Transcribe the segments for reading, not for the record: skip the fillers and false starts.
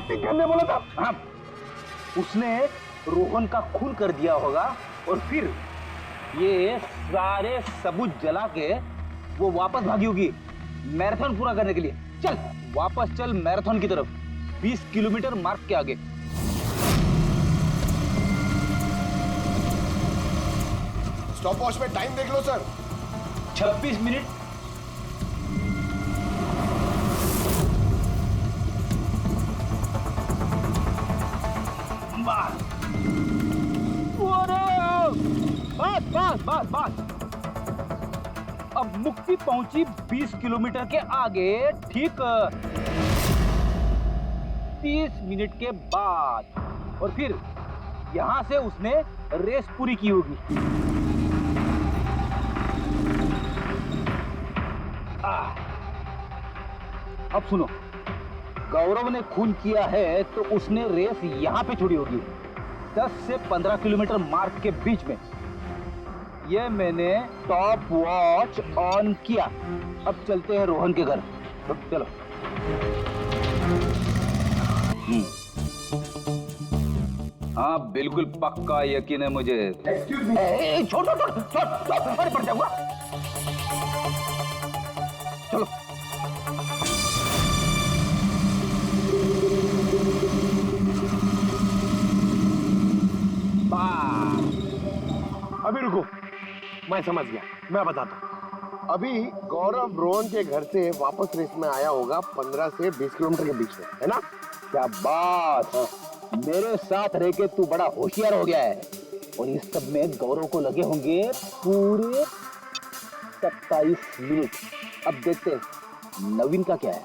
Plastic खेलने बोला था। हाँ, उसने रोहन का खून कर दिया होगा और फिर ये सारे सबूत जला के वो वापस भागी होगी मैराथन पूरा करने के लिए। चल वापस चल मैराथन की तरफ, 20 किलोमीटर मार्ग के आगे। स्टॉप वॉच में टाइम देख लो सर। 26 मिनट। बस बस बस बस। अब मुक्ति पहुंची 20 किलोमीटर के आगे, ठीक 30 मिनट के बाद, और फिर यहां से उसने रेस पूरी की होगी। अब सुनो, गौरव ने खून किया है तो उसने रेस यहां पे छोड़ी होगी, 10 से 15 किलोमीटर मार्ग के बीच में। ये मैंने टॉप वॉच ऑन किया। अब चलते हैं रोहन के घर। चलो। हाँ बिल्कुल पक्का यकीन है मुझे। Excuse me. छोड़ छोड़ छोड़ छोड़, छोड़ पड़ जाऊंगा। चलो। अभी रुको, मैं समझ गया, मैं बताता हूँ। अभी गौरव रोहन के घर से वापस रेस में आया होगा 15 से 20 किलोमीटर के बीच में, है ना? क्या बात। मेरे साथ रह के तू बड़ा होशियार हो गया है। और इस सब में गौरव को लगे होंगे पूरे 27 मिनट। अब देखते हैं नवीन का क्या है।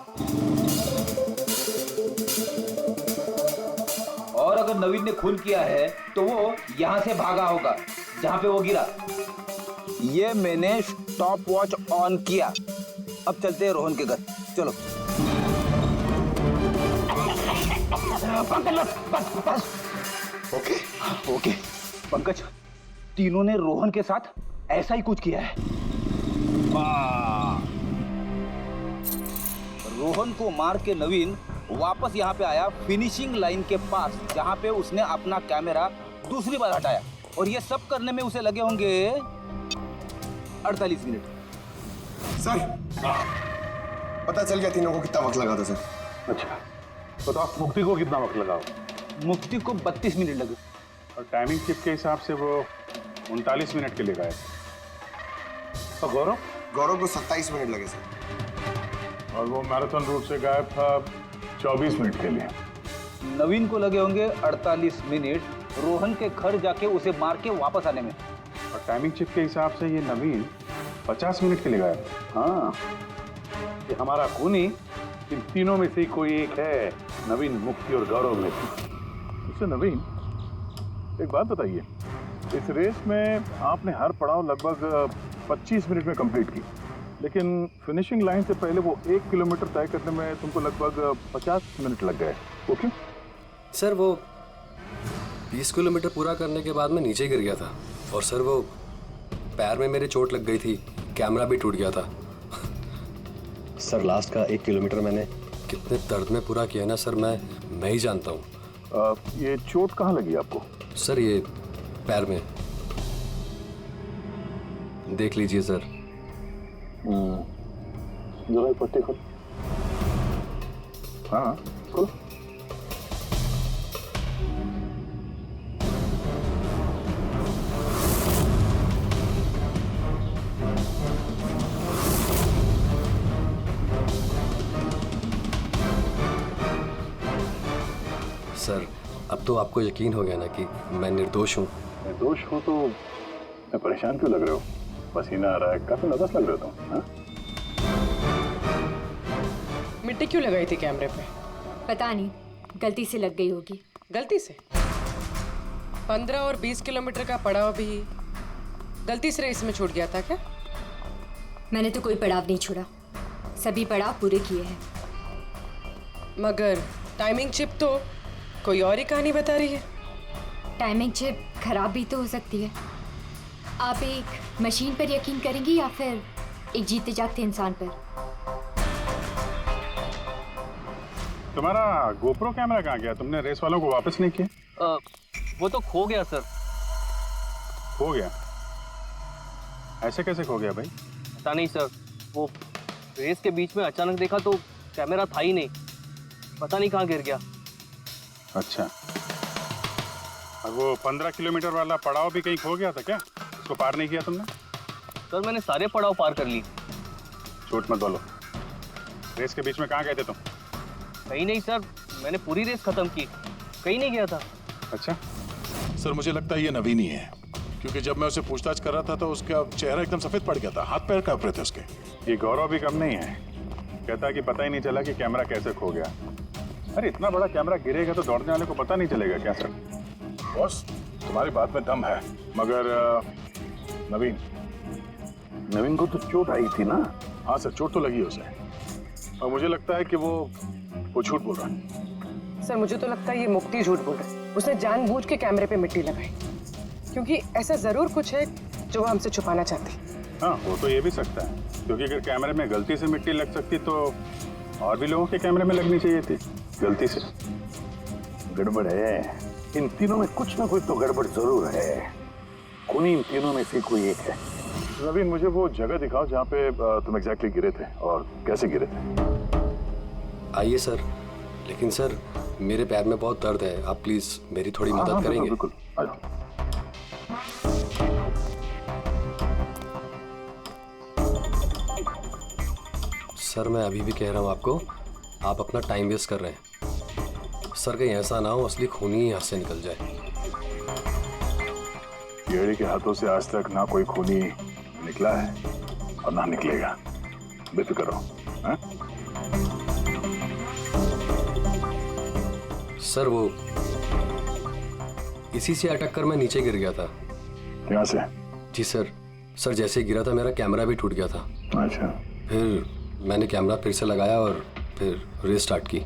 और अगर नवीन ने खून किया है तो वो यहाँ से भागा होगा जहाँ पे वो गिरा। ये मैंने स्टॉप वॉच ऑन किया। अब चलते हैं रोहन के घर। चलो। पंकज बस बस। ओके ओके पंकज, तीनों ने रोहन के साथ ऐसा ही कुछ किया है। रोहन को मार के नवीन वापस यहाँ पे आया फिनिशिंग लाइन के पास, जहाँ पे उसने अपना कैमरा दूसरी बार हटाया। और ये सब करने में उसे लगे होंगे 48 मिनट। सर, पता चल गया तीनों को कितना वक्त लगा था सर। अच्छा, तो आप मुक्ति को कितना वक्त लगा? मुक्ति को 32 मिनट लगे। और टाइमिंग चिप के हिसाब से वो 39 मिनट के लिए गए। तो गौरव को 27 मिनट लगे सर। और वो मैराथन रूट से गायब था 24 मिनट के लिए। नवीन को लगे होंगे 48 मिनट रोहन के घर जाके उसे मार के वापस आने में। और टाइमिंग चिप के हिसाब से ये नवीन 50 मिनट के लिए गायब। हाँ, ये हमारा खूनी इन तीनों में से कोई एक है, नवीन, मुक्ति और गौरव में से। उससे नवीन, एक बात बताइए, इस रेस में आपने हर पड़ाव लगभग 25 मिनट में कंप्लीट की, लेकिन फिनिशिंग लाइन से पहले वो 1 किलोमीटर तय करने में तुमको लगभग 50 मिनट लग गए। वो क्यों? सर वो 20 किलोमीटर पूरा करने के बाद मैं नीचे गिर गया था, और सर वो पैर में मेरे चोट लग गई थी, कैमरा भी टूट गया था। सर लास्ट का 1 किलोमीटर मैंने कितने दर्द में पूरा किया ना सर, मैं ही जानता हूँ। ये चोट कहाँ लगी आपको? सर ये पैर में, देख लीजिए सर। जरा पट्टी खोल। हाँ खोलो। सर अब तो आपको यकीन हो गया ना कि मैं निर्दोष हूँ। निर्दोष हो तो मैं परेशान क्यों लग रहे हो? पसीना आ रहा है, काफी नर्वस लग रहा था। हाँ? मिट्टी क्यों लगाई थी कैमरे पे? पता नहीं, गलती से लग गई होगी। गलती से? 15 और 20 किलोमीटर का पड़ाव भी गलती से रेस में छूट गया था क्या? मैंने तो कोई पड़ाव नहीं छोड़ा, सभी पड़ाव पूरे किए हैं। मगर टाइमिंग चिप तो कोई और ही कहानी बता रही है। टाइमिंग चिप खराब भी तो हो सकती है। आप एक मशीन पर यकीन करेंगी या फिर एक जीते जागते इंसान पर? तुम्हारा गोप्रो कैमरा कहाँ गया? तुमने रेस वालों को वापस नहीं किया? वो तो खो गया सर। खो गया? ऐसे कैसे खो गया भाई? पता नहीं सर, वो रेस के बीच में अचानक देखा तो कैमरा था ही नहीं, पता नहीं कहाँ गिर गया। अच्छा, और वो 15 किलोमीटर वाला पड़ाव भी कहीं खो गया था क्या? उसको पार नहीं किया तुमने? सर मैंने सारे पड़ाव पार कर ली। झूठ मत बोलो, रेस के बीच में कहाँ गए थे तुम? कहीं नहीं सर, मैंने पूरी रेस खत्म की, कहीं नहीं गया था। अच्छा, सर मुझे लगता है ये नवीन ही है, क्योंकि जब मैं उसे पूछताछ कर रहा था तो उसका चेहरा एकदम सफेद पड़ गया था, हाथ पैर कांप रहे थे उसके। ये गौरव भी कम नहीं है, कहता है कि पता ही नहीं चला कि कैमरा कैसे खो गया। अरे इतना बड़ा कैमरा गिरेगा तो दौड़ने वाले को पता नहीं चलेगा क्या सर? बॉस तुम्हारी बात में दम है, मगर नवीन को तो चोट आई थी ना? हाँ सर, चोट तो लगी उसे, और मुझे लगता है कि वो झूठ बोल रहा है। सर मुझे तो लगता है ये मुक्ति झूठ बोल रहा है। उसने जानबूझ के कैमरे पे मिट्टी लगाई, क्योंकि ऐसा जरूर कुछ है जो वो हमसे छुपाना चाहती। हाँ, हो तो ये भी सकता है, क्योंकि अगर कैमरे में गलती से मिट्टी लग सकती तो और भी लोगों के कैमरे में लगनी चाहिए थी गलती से। गड़बड़ है, इन तीनों में कुछ ना कुछ तो गड़बड़ जरूर है। खूनी इन तीनों में से कोई एक है। नवीन, मुझे वो जगह दिखाओ जहाँ पे तुम एग्जैक्टली गिरे थे और कैसे गिरे थे। आइए सर, लेकिन सर मेरे पैर में बहुत दर्द है, आप प्लीज मेरी थोड़ी मदद करेंगे? बिल्कुल, आ जाओ। सर मैं अभी भी कह रहा हूँ आपको, आप अपना टाइम वेस्ट कर रहे हैं। सर कहीं ऐसा ना हो असली खूनी ही हाथ से निकल जाए। येड़ी के हाथों से आज तक ना कोई खूनी निकला है और ना निकलेगा, बेफिक्र रहो। हाँ? सर वो इसी से अटक कर मैं नीचे गिर गया था। यहाँ से? जी सर, सर जैसे गिरा था मेरा कैमरा भी टूट गया था। अच्छा, फिर मैंने कैमरा फिर से लगाया और फिर रेस स्टार्ट की।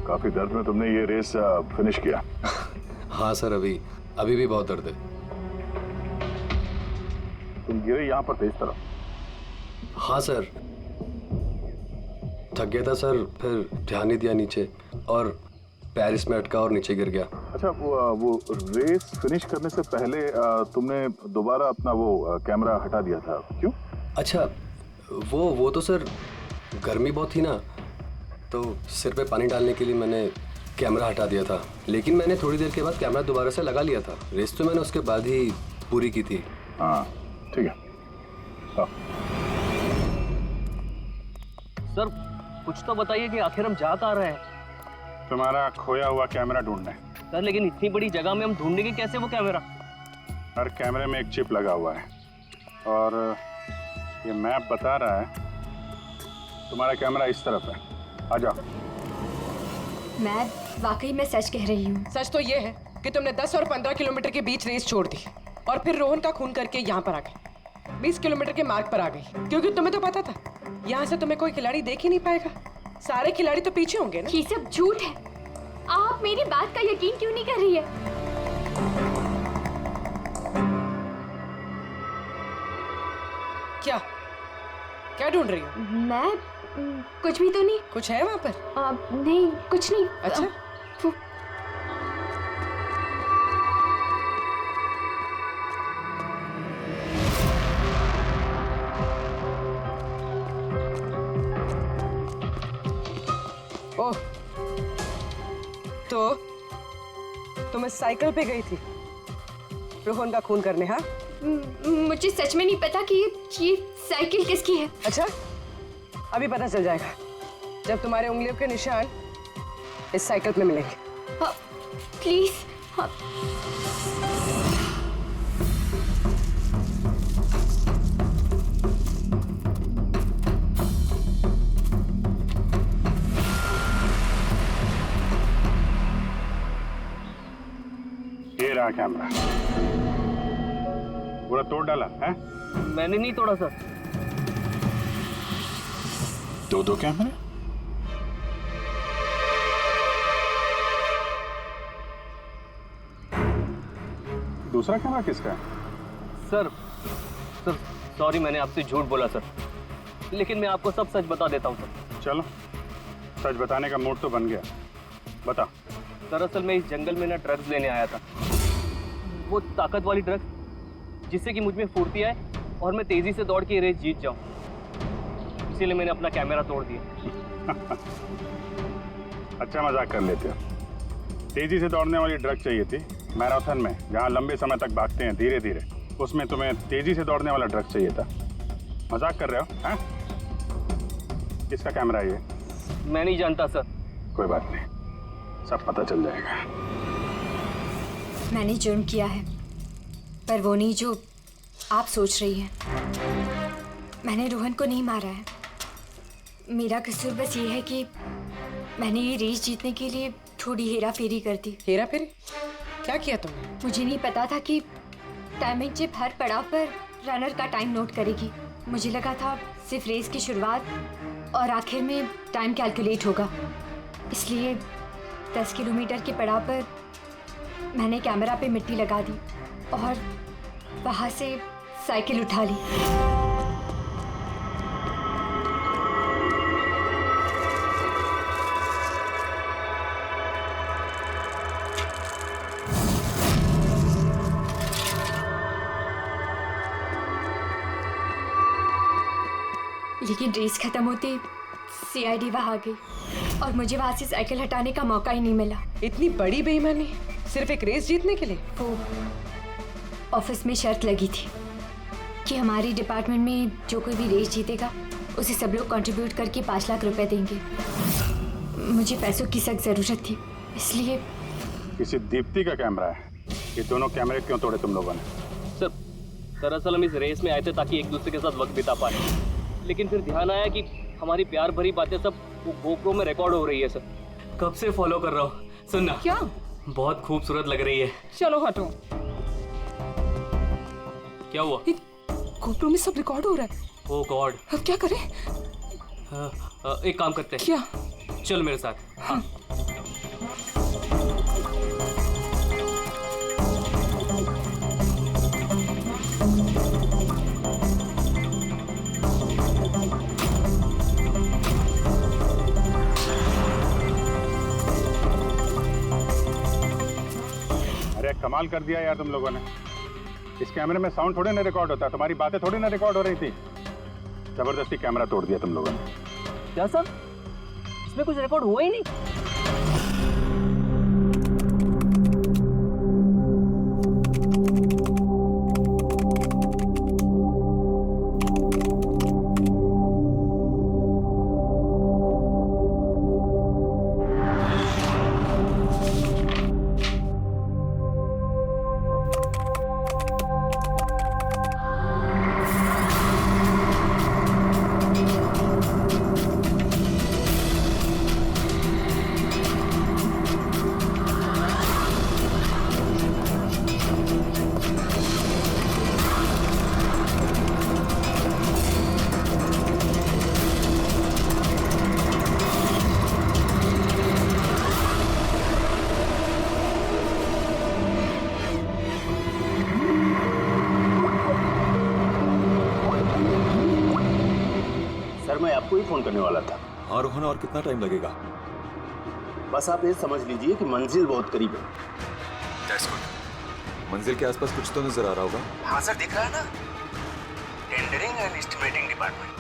काफी दर्द में तुमने ये रेस फिनिश किया। हाँ सर, अभी भी बहुत दर्द है। तुम गिरे यहाँ पर तेज तरफ? हाँ सर, थक गया था सर, फिर ध्यान नहीं दिया नीचे और पैर इसमें अटका और नीचे गिर गया। अच्छा, वो रेस फिनिश करने से पहले तुमने दोबारा अपना वो कैमरा हटा दिया था, क्यों? अच्छा, वो तो सर गर्मी बहुत थी ना, तो सिर पे पानी डालने के लिए मैंने कैमरा हटा दिया था, लेकिन मैंने थोड़ी देर के बाद कैमरा दोबारा से लगा लिया था। रेस तो मैंने उसके बाद ही पूरी की थी। हाँ ठीक है। हाँ। सर कुछ तो बताइए कि आखिर हम जा कहाँ रहे हैं? तुम्हारा खोया हुआ कैमरा ढूंढने। सर लेकिन इतनी बड़ी जगह में हम ढूंढेंगे कैसे वो कैमरा? हर कैमरे में एक चिप लगा हुआ है और ये मैप बता रहा है तुम्हारा कैमरा इस तरफ है। आ जाओ। मैं वाकई में सच कह रही हूँ। सच तो ये है कि तुमने 10 और 15 किलोमीटर के बीच रेस छोड़ दी और फिर रोहन का खून करके यहाँ पर आ गई। 20 किलोमीटर के मार्ग पर आ गई, क्योंकि तुम्हें तो पता था यहाँ से तुम्हें कोई खिलाड़ी देख ही नहीं पाएगा। सारे खिलाड़ी तो पीछे होंगे ना। ये सब झूठ है। आप मेरी बात का यकीन क्यों नहीं कर रही है? क्या क्या ढूंढ रही हो? मैं कुछ भी तो नहीं। कुछ है वहाँ पर? नहीं, कुछ नहीं। अच्छा, ओह, तो तुम इस साइकिल पे गई थी रोहन का खून करने? हाँ, मुझे सच में नहीं पता कि ये साइकिल किसकी है। अच्छा, अभी पता चल जाएगा जब तुम्हारे उंगलियों के निशान इस साइकिल पे मिलेंगे। प्लीज। ये रहा कैमरा। पूरा तोड़ डाला है? मैंने नहीं तोड़ा सर। दो कैमरे? दूसरा कैमरा किसका है? सर सॉरी, मैंने आपसे झूठ बोला सर, लेकिन मैं आपको सब सच बता देता हूँ सर। चलो सच बताने का मूड तो बन गया, बता। दरअसल मैं इस जंगल में ना ड्रग्स लेने आया था, वो ताकत वाली ड्रग्स जिससे कि मुझ में फुर्ती आए और मैं तेजी से दौड़ के ये रेस जीत जाऊं। इसीलिए मैंने अपना कैमरा तोड़ दिया। अच्छा मजाक कर लेते हो। तेजी से दौड़ने वाली ड्रग चाहिए थी मैराथन में, जहाँ लंबे समय तक भागते हैं धीरे धीरे, उसमें तुम्हें तेजी से दौड़ने वाला ड्रग चाहिए था। मजाक कर रहे हो हैं? किसका कैमरा है ये? मैं नहीं जानता सर। कोई बात नहीं, सब पता चल जाएगा। मैंने जुर्म किया है, पर वो नहीं जो आप सोच रही हैं। मैंने रोहन को नहीं मारा है। मेरा कसूर बस ये है कि मैंने ये रेस जीतने के लिए थोड़ी हेरा फेरी कर दी। हेरा फेरी? क्या किया तुमने? मुझे नहीं पता था कि टाइमिंग चिप हर पड़ाव पर रनर का टाइम नोट करेगी। मुझे लगा था सिर्फ रेस की शुरुआत और आखिर में टाइम कैलकुलेट होगा। इसलिए 10 किलोमीटर के पड़ाव पर मैंने कैमरा पे मिट्टी लगा दी और वहाँ से साइकिल उठा ली। लेकिन रेस खत्म होते सीआईडी वहाँ आ गई और मुझे वहाँ से साइकिल हटाने का मौका ही नहीं मिला। इतनी बड़ी बेईमानी सिर्फ एक रेस जीतने के लिए? वो ऑफिस में शर्त लगी थी कि हमारे डिपार्टमेंट में जो कोई भी रेस जीतेगा उसे सब लोग कंट्रीब्यूट करके 5 लाख रुपए देंगे। मुझे पैसों की सख्त ज़रूरत थी, इसलिए। किसी दीप्ति का कैमरा है? ये दोनों कैमरे क्यों तोड़े तुम लोगों ने? सर दरअसल हम इस रेस में आए थे ताकि एक दूसरे के साथ वक्त बिता पाए, लेकिन फिर ध्यान आया कि हमारी प्यार भरी बातें सब वो गोप्रो में रिकॉर्ड हो रही है। सर कब से फॉलो कर रहा हूँ। सुनना, क्या? बहुत खूबसूरत लग रही है। चलो हटो। क्या हुआ? गोप्रो में सब रिकॉर्ड हो रहा है। ओह गॉड, अब क्या करें? एक काम करते हैं। क्या? चल मेरे साथ। हाँ। अरे कमाल कर दिया यार तुम लोगों ने। इस कैमरे में साउंड थोड़ी ना रिकॉर्ड होता, तुम्हारी बातें थोड़ी ना रिकॉर्ड हो रही थी। जबरदस्ती कैमरा तोड़ दिया तुम लोगों ने। क्या सर, इसमें कुछ रिकॉर्ड हुआ ही नहीं? सर मैं आपको ही फोन करने वाला था। हाँ रोहन, और कितना टाइम लगेगा? बस आप ये समझ लीजिए कि मंजिल बहुत करीब है। That's good। मंजिल के आसपास कुछ तो नजर आ रहा होगा। हाँ सर, दिख रहा है ना, टेंडरिंग एंड एस्टिमेटिंग डिपार्टमेंट।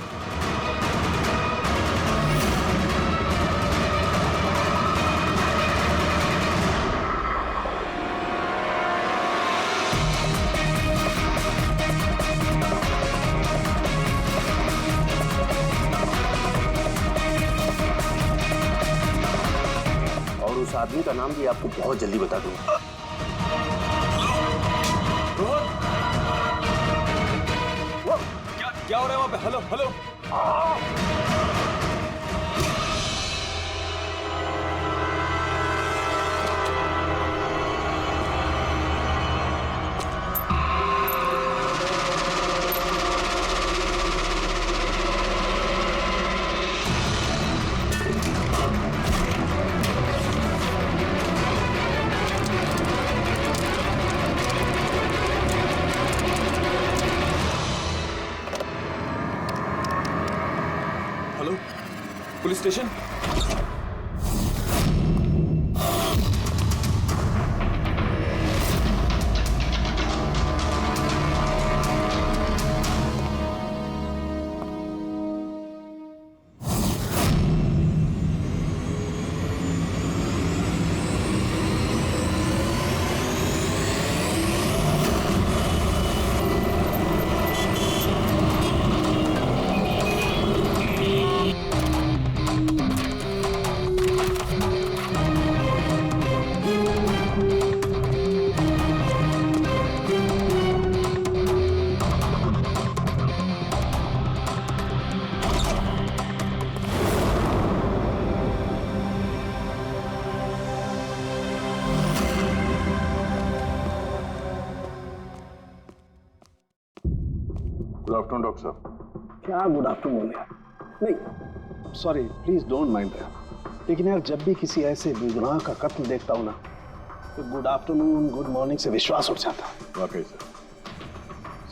और उस आदमी का नाम भी आपको बहुत जल्दी बता दूंगा। रोहन, क्या हो रहा है वहां पे? Hello hello. Hello, police station. Good afternoon doctor साहब। क्या गुड आफ्टरनून यार? नहीं sorry, please don't mind that. लेकिन यार जब भी किसी ऐसे बेगुनाह का कत्ल देखता हूँ ना, तो गुड आफ्टरनून गुड मॉर्निंग से विश्वास उठ जाता है। वाकई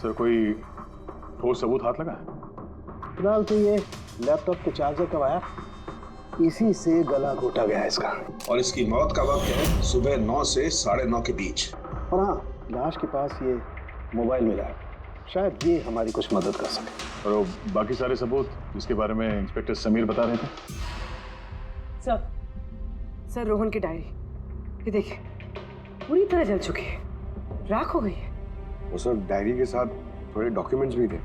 सर कोई ठोस सबूत हाथ लगा है? फिलहाल तो ये लैपटॉप के चार्जर का वायर, इसी से गला घोटा गया है इसका। और इसकी मौत का वक्त है सुबह 9 से 9:30 के बीच। और हाँ, लाश के पास ये मोबाइल मिला है, शायद ये हमारी कुछ मदद कर सके। और बाकी सारे सबूत जिसके बारे में इंस्पेक्टर समीर बता रहे थे? सर रोहन की डायरी, ये देखिए पूरी तरह जल चुकी है, राख हो गई है। और सर डायरी के साथ थोड़े डॉक्यूमेंट्स भी थे,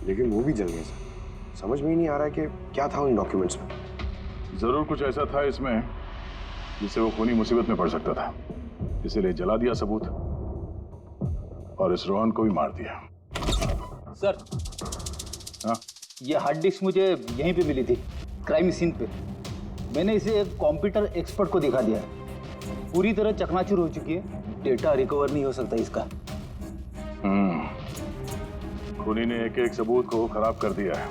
लेकिन वो भी जल गए सर। समझ में ही नहीं आ रहा है कि क्या था उन डॉक्यूमेंट्स में। जरूर कुछ ऐसा था इसमें जिससे वो खूनी मुसीबत में पड़ सकता था, इसीलिए जला दिया सबूत और इस रोहन को भी मार दिया। सर, हाँ? ये हार्ड डिस्क मुझे यहीं पे मिली थी, क्राइम सीन पे। मैंने इसे एक कंप्यूटर एक्सपर्ट को दिखा दिया, पूरी तरह चकनाचूर हो चुकी है, डेटा रिकवर नहीं हो सकता इसका। खूनी ने एक सबूत को खराब कर दिया है।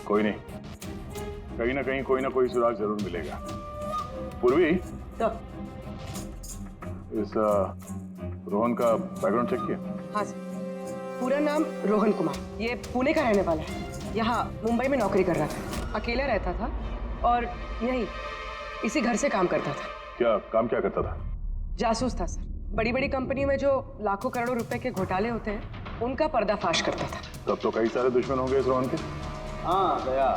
कोई नहीं, कहीं ना कहीं कोई ना कोई सुराग जरूर मिलेगा। पूर्वी, इस रोहन का बैकग्राउंड चेक किया? हाँ सर, पूरा नाम रोहन कुमार, ये पुणे का रहने वाला है, यहाँ मुंबई में नौकरी कर रहा था, अकेला रहता था और यही इसी घर से काम करता था। क्या काम क्या करता था? जासूस था सर, बड़ी बड़ी कंपनियों में जो लाखों करोड़ों रुपए के घोटाले होते हैं उनका पर्दाफाश करता था। तब तो कई सारे दुश्मन होंगे इस रोहन के। हाँ दया,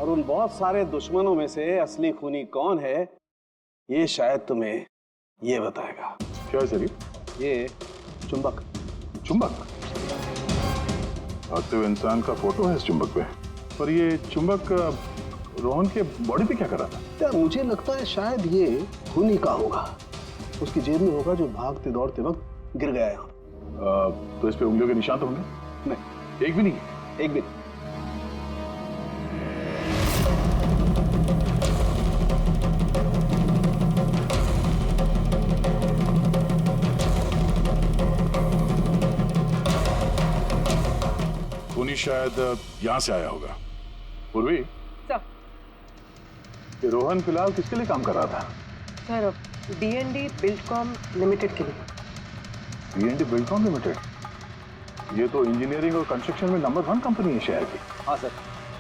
और उन बहुत सारे दुश्मनों में से असली खूनी कौन है ये शायद तुम्हें ये बताएगा। क्या सर? ये चुंबक। चुंबक? भागते हुए इंसान का फोटो है इस चुंबक पे, पर ये चुंबक रोहन के बॉडी पे क्या कर रहा था? क्या मुझे लगता है शायद ये खूनी का होगा, उसकी जेब में होगा जो भागते दौड़ते वक्त गिर गया यहाँ। तो इस पे उंगलियों के निशान तो होंगे? नहीं, एक भी नहीं। एक भी। खूनी शायद यहाँ से आया होगा। पूर्वी, सर, ये रोहन फिलहाल किसके लिए काम कर रहा था? सर D&D बिल्डकॉम लिमिटेड के लिए। D&D Buildcom limited? ये तो इंजीनियरिंग और कंस्ट्रक्शन में नंबर 1 कंपनी है शहर की। हाँ सर,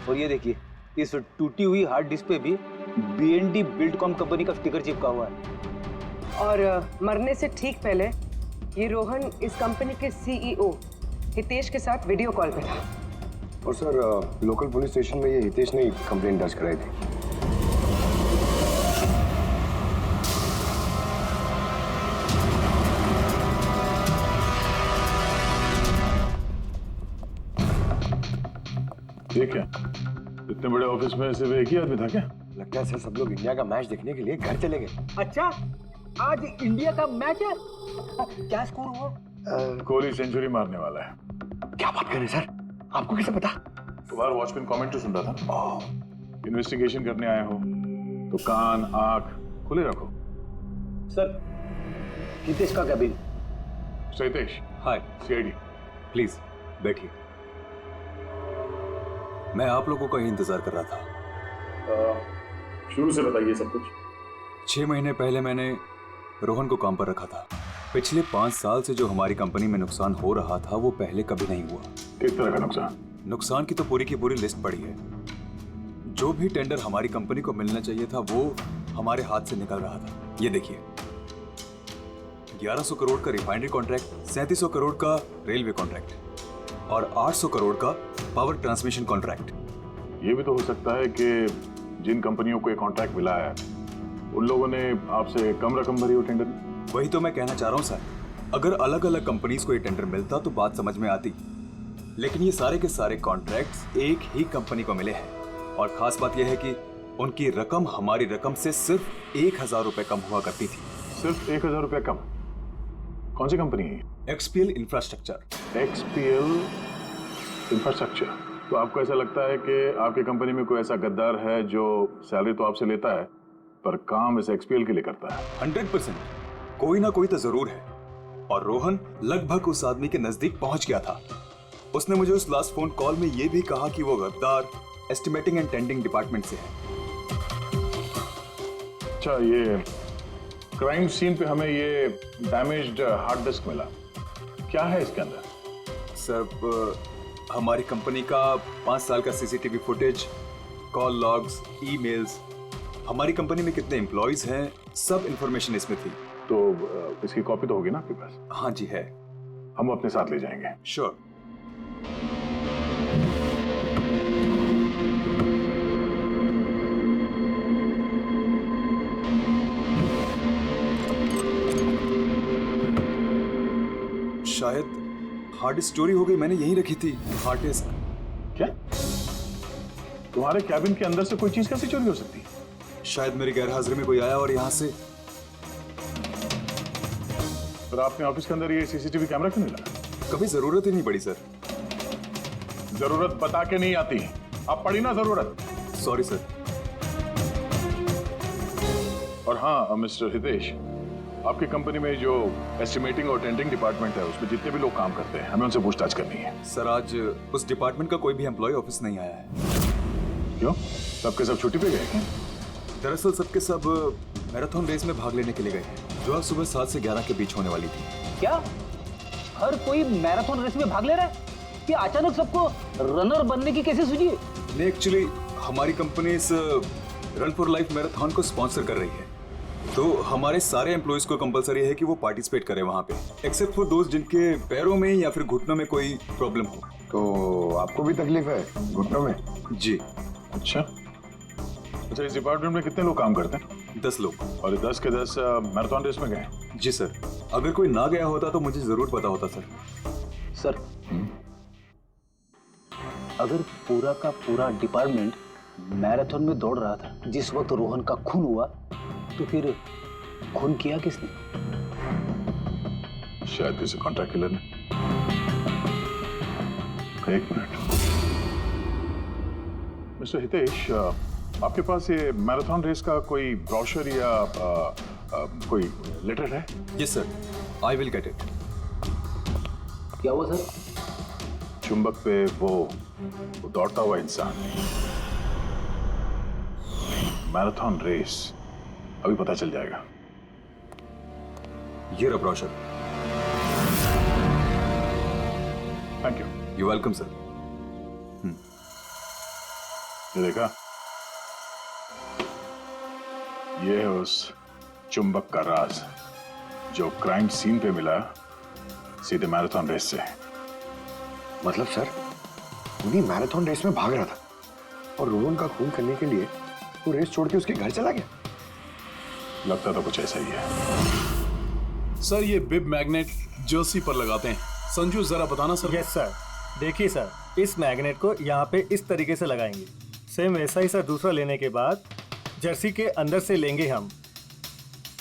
और ये देखिए इस टूटी हुई हार्ड डिस्क पे भी D&D बिल्डकॉम कंपनी का स्टिकर चिपका हुआ है। और मरने से ठीक पहले ये रोहन इस कंपनी के CEO हितेश के साथ वीडियो कॉल पे था। और सर लोकल पुलिस स्टेशन में ये हितेश ने कंप्लेंट दर्ज कराई थी। ये क्या? इतने बड़े ऑफिस में सिर्फ एक ही आदमी था क्या? लगता है सर सब लोग इंडिया का मैच देखने के लिए घर चले गए। अच्छा, आज इंडिया का मैच है? क्या स्कोर हुआ? कोहली सेंचुरी मारने वाला है। क्या बात कर रहे हैं सर, आपको कैसे पता? तुम्हारा वॉचमैन कमेंट्री सुन रहा था। इन्वेस्टिगेशन करने आए हो तो कान आंख खुले रखो। सर, हितेश का cabin. Hitesh, hi CID। Please बैठिए। मैं आप लोगों का ही इंतजार कर रहा था। शुरू से बताइए सब कुछ। 6 महीने पहले मैंने रोहन को काम पर रखा था। पिछले 5 साल से जो हमारी कंपनी में नुकसान हो रहा था वो पहले कभी नहीं हुआ। किस तरह का नुकसान? नुकसान की तो पूरी की पूरी लिस्ट पड़ी है। जो भी टेंडर हमारी कंपनी को मिलना चाहिए था वो हमारे हाथ से निकल रहा था। ये देखिए, 1100 करोड़ का रिफाइनरी कॉन्ट्रैक्ट, 3700 करोड़ का रेलवे कॉन्ट्रैक्ट और 800 करोड़ का पावर ट्रांसमिशन कॉन्ट्रैक्ट। ये भी तो हो सकता है कि जिन कंपनियों को ये कॉन्ट्रैक्ट मिला है उन लोगों ने आपसे कम रकम भरी हो टेंडर में। वही तो मैं कहना चाह रहा हूँ सर, अगर अलग अलग कंपनीज को ये टेंडर मिलता तो बात समझ में आती, लेकिन ये सारे के सारे कॉन्ट्रैक्ट्स एक ही कंपनी को मिले हैं। और खास बात यह है कि उनकी रकम हमारी रकम से सिर्फ 1000 रुपए कम हुआ करती थी। सिर्फ 1000 रुपए कम? कौन सी कंपनी है? XPL infrastructure. XPL infrastructure. तो आपको ऐसा लगता है कि आपकी कंपनी में कोई ऐसा गद्दार है जो सैलरी तो आपसे लेता है पर काम इस XPL के लिए करता है? 100% कोई ना कोई तो जरूर है, और रोहन लगभग उस आदमी के नजदीक पहुंच गया था। उसने मुझे उस लास्ट फोन कॉल में ये भी कहा कि वो गद्दार एस्टिमेटिंग एंड टेंडिंग डिपार्टमेंट से है। अच्छा, ये क्राइम सीन पे हमें ये डैमेज्ड हार्ड डिस्क मिला, क्या है इसके अंदर? सर, हमारी कंपनी का 5 साल का CCTV footage, call logs, emails, हमारी कंपनी में कितने एम्प्लॉयज हैं, सब इंफॉर्मेशन इसमें थी। तो इसकी कॉपी तो होगी ना आपके पास? हाँ जी है। हम अपने साथ ले जाएंगे। श्योर। शायद हार्ड डिस्क चोरी हो गई, मैंने यहीं रखी थी हार्ड डिस्क। क्या? तुम्हारे कैबिन के अंदर से कोई चीज कैसे चोरी हो सकती है? शायद मेरी गैरहाजिरी में कोई आया और यहाँ से। पर आपने ऑफिस के अंदर ये सीसीटीवी कैमरा क्यों नहीं लगा? कभी जरूरत ही नहीं पड़ी सर। जरूरत बता के नहीं आती, अब पड़ी ना जरूरत। Sorry sir. और हाँ मिस्टर हितेश, आपकी कंपनी में जो एस्टिमेटिंग और टेंडिंग डिपार्टमेंट है उसमें जितने भी लोग काम करते हैं हमें उनसे पूछताछ करनी है। सर, आज उस डिपार्टमेंट का कोई भी एम्प्लॉय ऑफिस नहीं आया है। क्यों? सबके सब छुट्टी पे गए क्या? दरअसल सबके सब मैराथन रेस में भाग लेने के लिए गए हैं, जो आज सुबह 7 से 11 के बीच होने वाली थी। क्या हर कोई मैराथन रेस में भाग ले रहा है? कि अचानक सबको रनर बनने की कैसे सूझी? नहीं, एक्चुअली हमारी कंपनी इस रन फॉर लाइफ मैराथन को स्पॉन्सर कर रही है, तो हमारे सारे एम्प्लॉयज को कंपलसरी है कि वो पार्टिसिपेट करें वहाँ पे, एक्सेप्ट फॉर दोस्त जिनके पैरों में या फिर घुटनों में कोई प्रॉब्लम हो। तो आपको भी तकलीफ है घुटनों में? जी। अच्छा, इस डिपार्टमेंट में कितने लोग काम करते हैं? 10 लोग। और 10 के 10 मैराथन रेस में गए? जी सर। अगर कोई ना गया होता तो मुझे जरूर पता होता सर। सर, अगर पूरा का पूरा डिपार्टमेंट मैराथन में दौड़ रहा था जिस वक्त रोहन का खून हुआ, तो फिर खून किया किसने? शायद किसी कॉन्ट्रैक्ट किलर ने। एक मिनट मिस्टर हितेश, आपके पास ये मैराथन रेस का कोई ब्रोशर या कोई लेटर है? Yes sir, I will get it. क्या हुआ सर? चुंबक पे वो दौड़ता हुआ इंसान, मैराथन रेस, अभी पता चल जाएगा। ये रहा brochure. Thank you. You welcome sir. ये देखा, ये है उस चुंबक का राज जो क्राइम सीन पे मिला सीधे मैराथन रेस से। मतलब सर, उन्हीं मैराथन रेस में भाग रहा था और रोहन का खून करने के लिए वो रेस छोड़ के उसके घर चला गया। लगता तो कुछ ऐसा ही है। सर, ये बिब मैग्नेट जर्सी पर लगाते हैं। संजू, जरा बताना सर। Yes sir. देखिए सर, इस मैग्नेट को यहाँ पे इस तरीके से लगाएंगे। सेम वैसा ही सर दूसरा लेने के बाद जर्सी के अंदर से लेंगे हम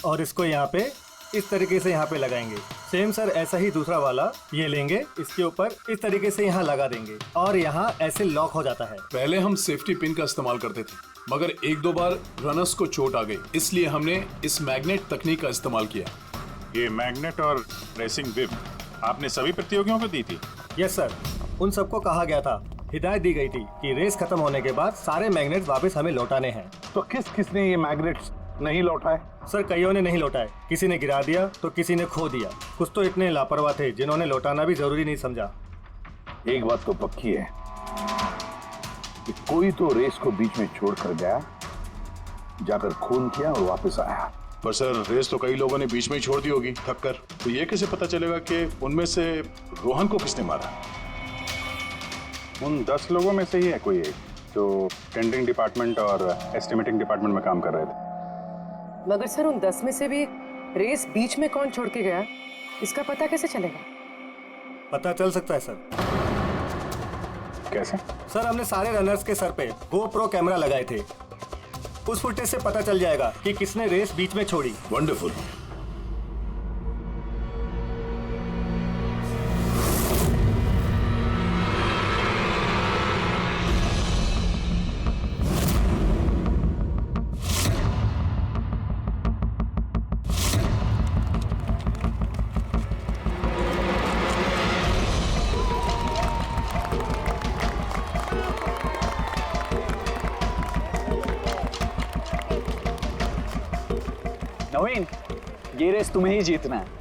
और इसको यहाँ पे इस तरीके से यहाँ पे लगाएंगे। सेम सर ऐसा ही दूसरा वाला ये लेंगे, इसके ऊपर इस तरीके से यहाँ लगा देंगे और यहाँ ऐसे लॉक हो जाता है। पहले हम सेफ्टी पिन का इस्तेमाल करते थे, मगर 1-2 बार रनर्स को चोट आ गई, इसलिए हमने इस मैग्नेट तकनीक का इस्तेमाल किया। ये मैग्नेट और रेसिंग बिब आपने सभी प्रतियोगियों को दी थी? यस सर, उन सबको कहा गया था, हिदायत दी गई थी कि रेस खत्म होने के बाद सारे मैग्नेट्स वापस हमें लौटाने हैं। तो किसने ये मैग्नेट्स नहीं लौटाए? सर, कईयों ने नहीं लौटाए, किसी ने गिरा दिया तो किसी ने खो दिया। कुछ तो इतने लापरवाह थे जिन्होंने लौटाना भी जरूरी नहीं समझा। एक बात तो पक्की है कि कोई तो रेस को बीच में छोड़ कर गया, जाकर खून किया और वापस आया। पर सर, रेस तो कई लोगों ने बीच में ही छोड़ दी होगी थक कर, तो ये कैसे पता चलेगा कि उनमें से रोहन को किसने मारा? उन 10 लोगों में से ही है कोई एक जो टेंडरिंग डिपार्टमेंट और एस्टिमेटिंग डिपार्टमेंट में काम कर रहे थे। मगर सर, उन 10 में से भी रेस बीच में कौन छोड़ के गया, इसका पता कैसे चलेगा? पता चल सकता है सर। कैसे? सर, हमने सारे रनर्स के सर पे GoPro कैमरा लगाए थे, उस फुटेज से पता चल जाएगा कि किसने रेस बीच में छोड़ी। वंडरफुल। नवीन, ये रेस तुम्हें ही जीतना है।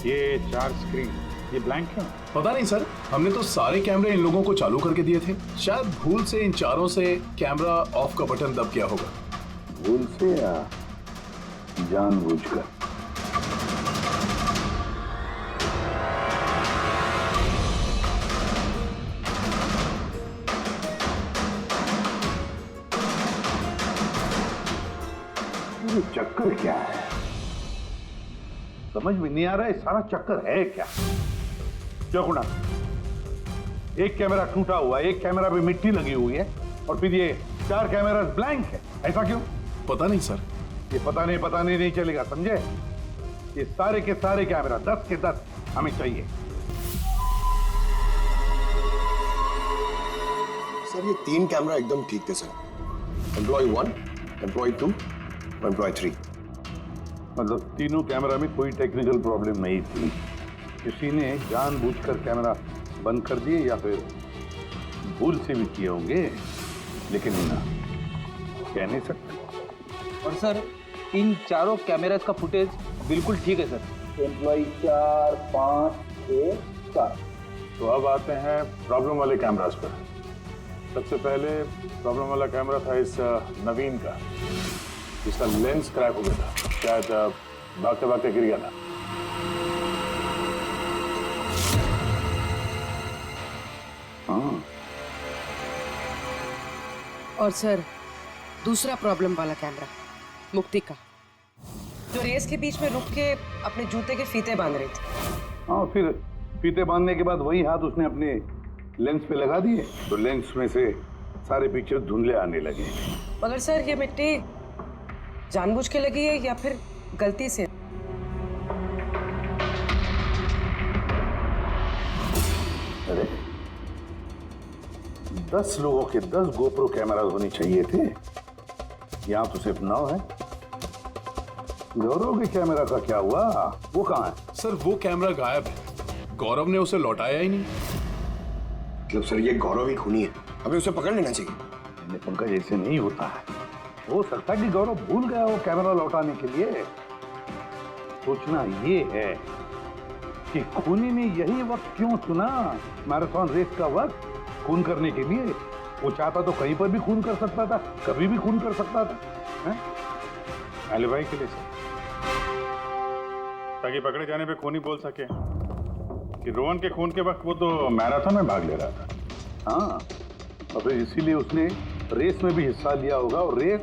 ये 4 स्क्रीन, ये ब्लैंक क्यों? पता नहीं सर, हमने तो सारे कैमरे इन लोगों को चालू करके दिए थे। शायद भूल से इन चारों से कैमरा ऑफ का बटन दब गया होगा। भूल से या जानबूझकर? ये चक्कर क्या है? समझ में नहीं आ रहा है, सारा चक्कर है क्या? क्यों कुणाल? एक कैमरा टूटा हुआ है, एक कैमरा पे मिट्टी लगी हुई है, और फिर ये 4 कैमरा ब्लैंक है, ऐसा क्यों? पता नहीं सर। ये पता नहीं चलेगा, समझे? ये सारे के सारे कैमरा 10 के 10 हमें चाहिए। सर ये 3 कैमरा एकदम ठीक थे सर। Employ 1, employ 2, employ 3। मतलब तीनों कैमरा में कोई टेक्निकल प्रॉब्लम नहीं थी। किसी ने जानबूझकर कैमरा बंद कर दिए या फिर भूल से भी किए होंगे, लेकिन कह नहीं सकते। और सर, इन चारों कैमरास का फुटेज बिल्कुल ठीक है सर। एम्प्लॉय 4, 5, 6, 7। तो अब आते हैं प्रॉब्लम वाले कैमरास पर। सबसे पहले प्रॉब्लम वाला कैमरा था इस नवीन का, जिसका लेंस क्रैक हो गया था, शायद भागते भागते गिर गया था। हाँ। और सर दूसरा प्रॉब्लम वाला कैमरा मुक्ति का, जो रेस के बीच में रुक के अपने जूते के फीते बांध रही थी। हाँ, फिर फीते बांधने के बाद वही हाथ उसने अपने लेंस पे लगा दिए, तो लेंस में से सारे पिक्चर धुंधले आने लगे। मगर सर ये मिट्टी जानबूझ के लगी है या फिर गलती से? अरे 10 लोगों के 10 गोप्रो कैमरा होने चाहिए थे, यहाँ तो सिर्फ 9 है। गौरव के कैमरा का क्या हुआ? वो कहाँ है? सर वो कैमरा गायब है, गौरव ने उसे लौटाया ही नहीं। मतलब सर ये गौरव ही खूनी है, हमें उसे पकड़ लेना चाहिए। पंकज ऐसे नहीं होता है, हो सकता है कि गौरव भूल गया हो कैमरा लौटाने के लिए। सोचना ये है कि खूनी ने यही वक्त क्यों चुना, मैराथन रेस का वक्त, खून करने के लिए। वो चाहता तो कहीं पर भी खून कर सकता था, कभी भी खून कर सकता था, एलिबाई के लिए, ताकि पकड़े जाने पे खूनी बोल सके कि रोहन के खून के वक्त वो तो मैराथन में भाग ले रहा था। हाँ, और फिर इसीलिए उसने रेस में भी हिस्सा लिया होगा और रेस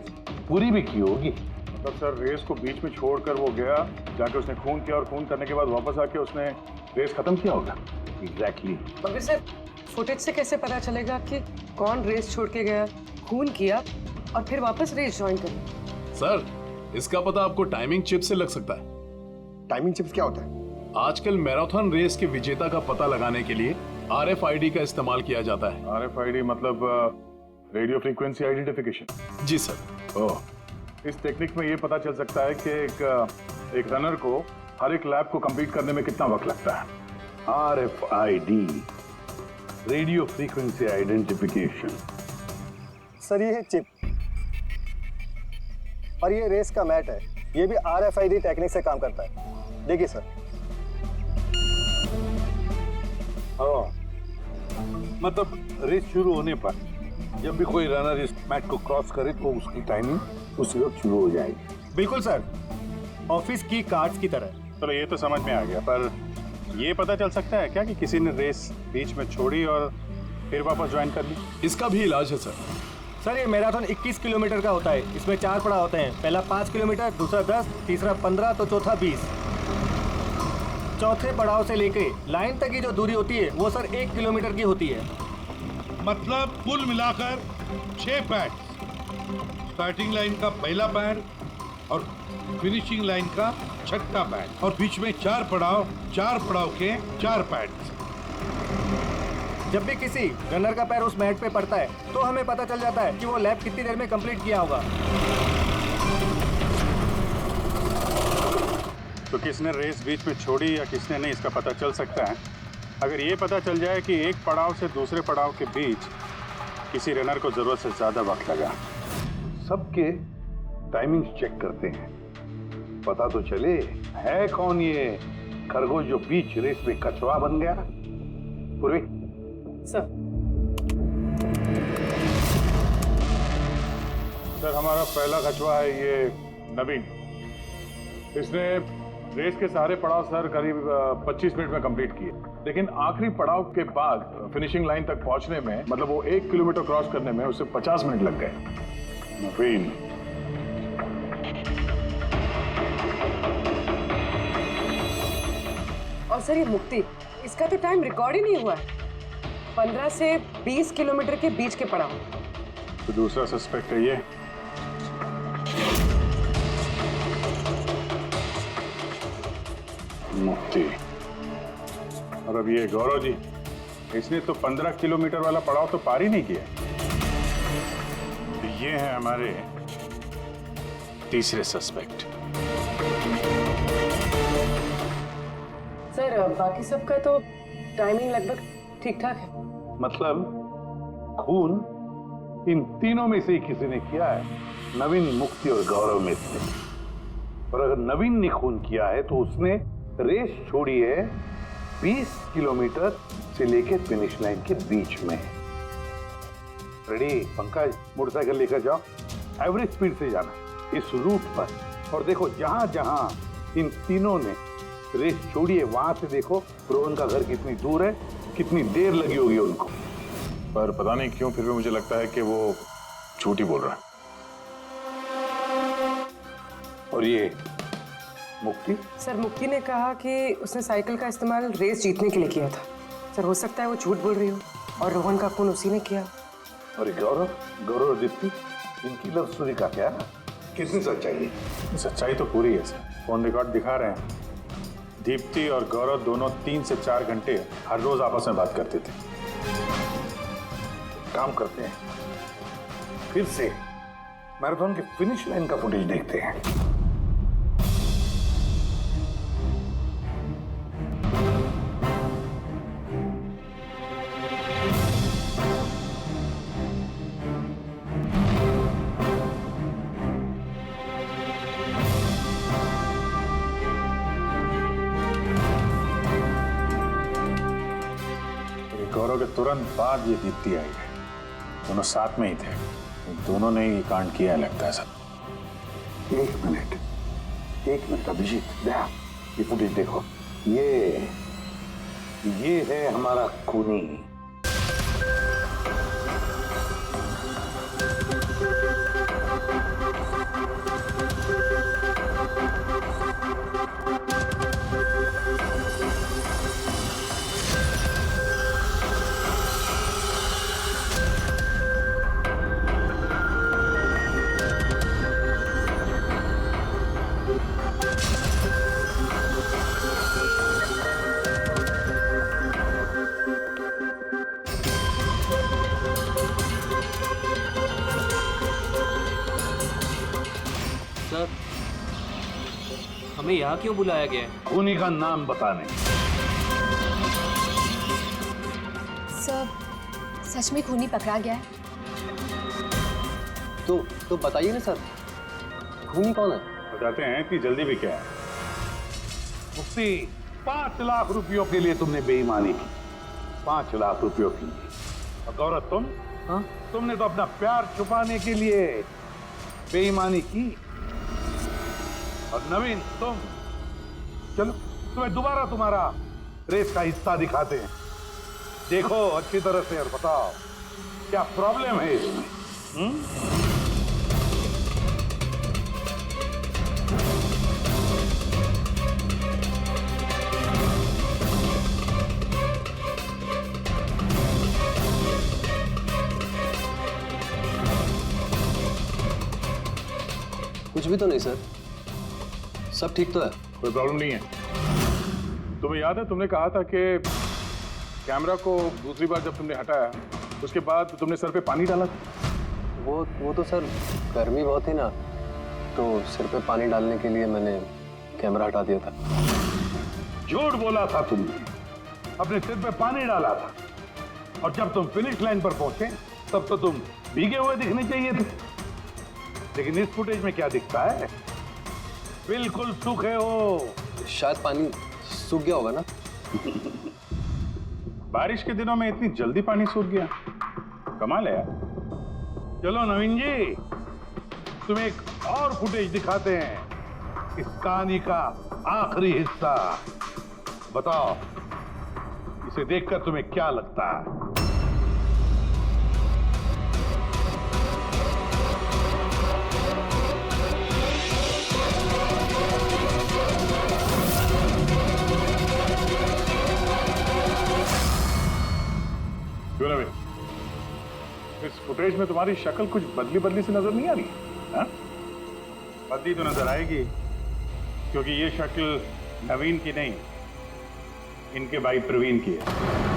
पूरी भी की होगी। मतलब सर रेस को बीच में छोड़कर वो गया, जाके उसने खून किया और खून करने के बाद वापस आके उसने रेस खत्म किया होगा। एग्जैक्टली। मगर सर फुटेज से कैसे पता चलेगा कि कौन रेस छोड़ के गया, खून किया और फिर वापस रेस ज्वाइन कर? सर इसका पता आपको टाइमिंग चिप से लग सकता है। टाइमिंग चिप्स क्या होता है? आजकल मैराथन रेस के विजेता का पता लगाने के लिए RFID का इस्तेमाल किया जाता है। RFID मतलब रेडियो फ्रीक्वेंसी आइडेंटिफिकेशन? जी सर। ओह, इस टेक्निक में ये पता चल सकता है कि एक रनर को हर एक लैप को कंप्लीट करने में कितना वक्त लगता है। RFID, radio frequency identification. Sir ये है चिप और ये रेस का मैट है, ये भी RFID टेक्निक से काम करता है। देखिए सर। मतलब रेस शुरू होने पर जब भी कोई रनर इस मैट को क्रॉस करे तो उसकी टाइमिंग उसी वक्त शुरू हो जाएगी। बिल्कुल सर, ऑफिस की कार्ड्स की तरह। चलो ये तो समझ में आ गया, पर ये पता चल सकता है क्या कि किसी ने रेस बीच में छोड़ी और फिर वापस ज्वाइन कर ली? इसका भी इलाज है सर। सर ये मैराथन 21 किलोमीटर का होता है, इसमें 4 पड़ाव होते हैं। पहला 5 किलोमीटर, दूसरा 10, तीसरा 15 तो चौथा 20। चौथे पड़ाव से लेके लाइन तक की जो दूरी होती है वो सर 1 किलोमीटर की होती है। मतलब कुल मिलाकर 6 पैड, स्टार्टिंग लाइन का पहला पैड और फिनिशिंग लाइन का छठा पैड, और बीच में 4 पड़ाव के 4 पैड। जब भी किसी रनर का पैर उस मैट पे पड़ता है तो हमें पता चल जाता है कि वो लैप कितनी देर में कंप्लीट किया होगा। तो किसने रेस बीच में छोड़ी या किसने नहीं, इसका पता चल सकता है अगर ये पता चल जाए कि एक पड़ाव से दूसरे पड़ाव के बीच किसी रनर को जरूरत से ज्यादा वक्त लगा। सबके टाइमिंग चेक करते हैं, पता तो चले है कौन ये खरगोश जो बीच रेस में कछुआ बन गया। पूर्वी सर हमारा पहला कछुआ है ये नवीन। इसने रेस के सारे पड़ाव सर करीब 25 मिनट में कंप्लीट किए, लेकिन आखिरी पड़ाव के बाद फिनिशिंग लाइन तक पहुंचने में, मतलब वो 1 किलोमीटर क्रॉस करने में उसे 50 मिनट लग गए। नवीन और सर ये मुक्ति, इसका तो टाइम रिकॉर्ड ही नहीं हुआ है। 15 से 20 किलोमीटर के बीच के पड़ाव। तो दूसरा सस्पेक्ट है ये। मुक्ति। और अब ये गौरव जी, इसने तो 15 किलोमीटर वाला पड़ाव तो पार ही नहीं किया। तो ये है हमारे तीसरे सस्पेक्ट। सर बाकी सबका तो टाइमिंग लगभग ठीक ठाक है। मतलब खून इन तीनों में से ही किसी ने किया है, नवीन, मुक्ति और गौरव में से। और अगर नवीन ने खून किया है तो उसने रेस छोड़ी है 20 किलोमीटर से लेकर फिनिश लाइन के बीच में। रेडी पंकज, मोटरसाइकिल लेकर जाओ, एवरेज स्पीड से जाना इस रूट पर। और देखो जहां जहां इन तीनों ने रेस छोड़ी है वहां से देखो रोहन का घर कितनी दूर है, कितनी देर लगी होगी उनको। पर पता नहीं क्यों फिर भी मुझे लगता है कि वो झूठ ही बोल रहा है। और ये मुक्ति? सर मुक्ति ने कहा कि उसने साइकिल का इस्तेमाल रेस जीतने के लिए किया था। सर हो सकता है वो झूठ बोल रही हो और रोहन का खून उसी ने किया। और गौरव और दीप्ति, इनकी लव स्टोरी का क्या, कितनी सच्चाई है? सच्चाई तो पूरी है सर, फोन रिकॉर्ड दिखा रहे हैं। दीप्ति और गौरव दोनों 3 से 4 घंटे हर रोज आपस में बात करते थे। काम करते हैं, फिर से मैराथन के फिनिश लाइन का फुटेज देखते हैं। गौरव के तुरंत बाद ये दीप्ति आई है, दोनों साथ में ही थे। दोनों ने ही कांड किया लगता है सर। एक मिनट अभिजीत, ये फुटेज देखो। ये है हमारा खूनी। हमें यहाँ क्यों बुलाया गया है? खूनी का नाम बताने। सर सच में खूनी पकड़ा गया है? तो बताइए ना सर, खूनी कौन है? बताते हैं, इतनी जल्दी भी क्या है? मुक्ति, 5 लाख रुपयों के लिए तुमने बेईमानी की, 5 लाख रुपयों की। और गौरव तुम? हाँ? तुमने तो अपना प्यार छुपाने के लिए बेईमानी की। और नवीन तुम, चलो तुम्हें दोबारा तुम्हारा रेस का हिस्सा दिखाते हैं। देखो अच्छी तरह से और बताओ क्या प्रॉब्लम है इसमें। कुछ भी तो नहीं सर, सब ठीक तो है। कोई प्रॉब्लम नहीं है। तुम्हें याद है तुमने कहा था कि कैमरा को दूसरी बार जब तुमने हटाया उसके बाद तुमने सर पे पानी डाला था? वो तो सर गर्मी बहुत थी ना, तो सिर पे पानी डालने के लिए मैंने कैमरा हटा दिया था। झूठ बोला था तुमने, अपने सिर पे पानी डाला था और जब तुम फिनिश लाइन पर पहुंचे तब तो तुम भीगे हुए दिखने चाहिए थे, लेकिन इस फुटेज में क्या दिखता है? बिल्कुल सूखे हो। शायद पानी सूख गया होगा ना। बारिश के दिनों में इतनी जल्दी पानी सूख गया, कमाल है यार। चलो नवीन जी, तुम्हें एक और फुटेज दिखाते हैं, इस कहानी का आखिरी हिस्सा। बताओ इसे देखकर तुम्हें क्या लगता है? क्यों नवीन, इस फुटेज में तुम्हारी शक्ल कुछ बदली बदली सी नजर नहीं आ रही है? बदली तो नजर आएगी, क्योंकि ये शक्ल नवीन की नहीं, इनके भाई प्रवीण की है।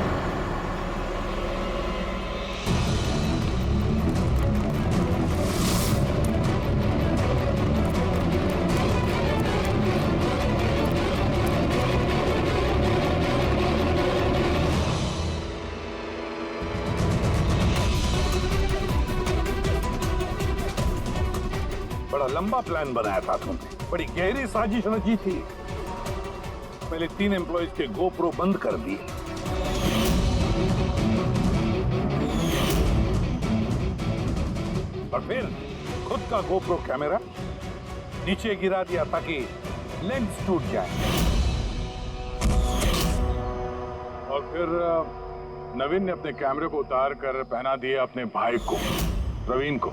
बड़ा लंबा प्लान बनाया था तुमने, बड़ी गहरी साजिश रची थी। पहले 3 एम्प्लॉयज के गोप्रो बंद कर दिए, और फिर खुद का गोप्रो कैमरा नीचे गिरा दिया ताकि लेंस टूट जाए। और फिर नवीन ने अपने कैमरे को उतार कर पहना दिया अपने भाई को, प्रवीण को।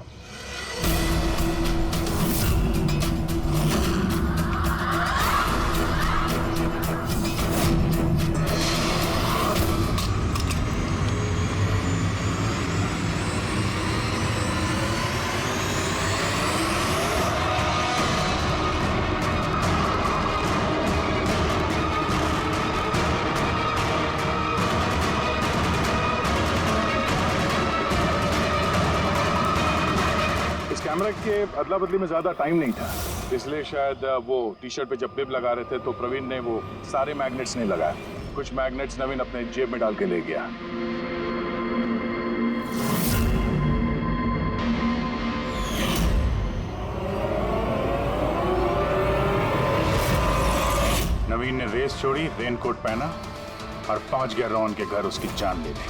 कैमरा के अदला बदली में ज्यादा टाइम नहीं था, इसलिए शायद वो टी शर्ट पे जब बिब लगा रहे थे तो प्रवीण ने वो सारे मैग्नेट्स नहीं लगाए। कुछ मैग्नेट्स नवीन अपने जेब में डाल के ले गया। नवीन ने रेस छोड़ी, रेनकोट पहना और पहुंच गया रोहन के घर उसकी जान लेने।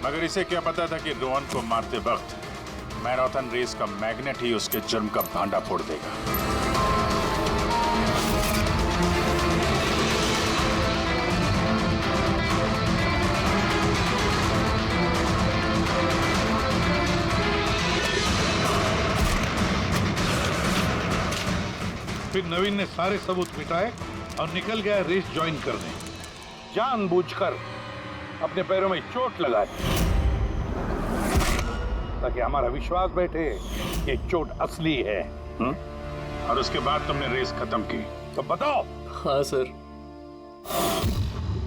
मगर इसे क्या पता था कि रोहन को मारते वक्त मैराथन रेस का मैग्नेट ही उसके जुर्म का भांडा फोड़ देगा। फिर नवीन ने सारे सबूत मिटाए और निकल गया रेस ज्वाइन करने, जानबूझकर अपने पैरों में चोट लगा दी ताकि हमारा विश्वास बैठे कि चोट असली है। और उसके बाद तुमने रेस खत्म की, तो बताओ। हाँ सर,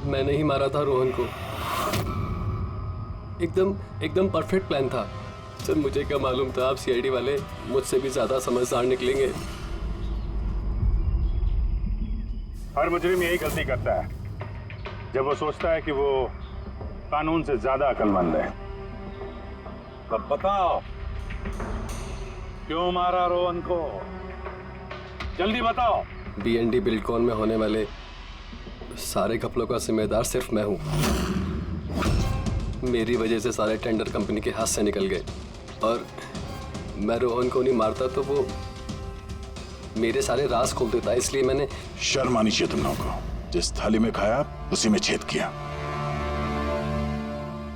मैंने ही मारा था रोहन को। एकदम परफेक्ट प्लान था सर। मुझे क्या मालूम था आप सीआईडी वाले मुझसे भी ज्यादा समझदार निकलेंगे। हर मुजरिम यही गलती करता है जब वो सोचता है कि वो कानून से ज्यादा अक्लमंद है। अब बताओ क्यों मारा रोहन को? जल्दी बताओ। BND बिल्डकॉन में होने वाले सारे घपलों का जिम्मेदार सिर्फ मैं हूँ। मेरी वजह से सारे टेंडर कंपनी के हाथ से निकल गए, और मैं रोहन को नहीं मारता तो वो मेरे सारे राज खोल देता, इसलिए मैंने। शर्म आनी चाहिए तुम लोगों को। जिस थाली में खाया उसी में छेद किया।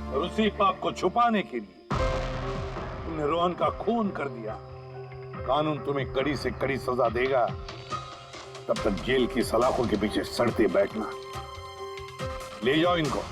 और उसी पाप को छुपाने के लिए तुमने रोहन का खून कर दिया। कानून तुम्हें कड़ी से कड़ी सजा देगा, तब तक जेल की सलाखों के पीछे सड़ते बैठना। ले जाओ इनको।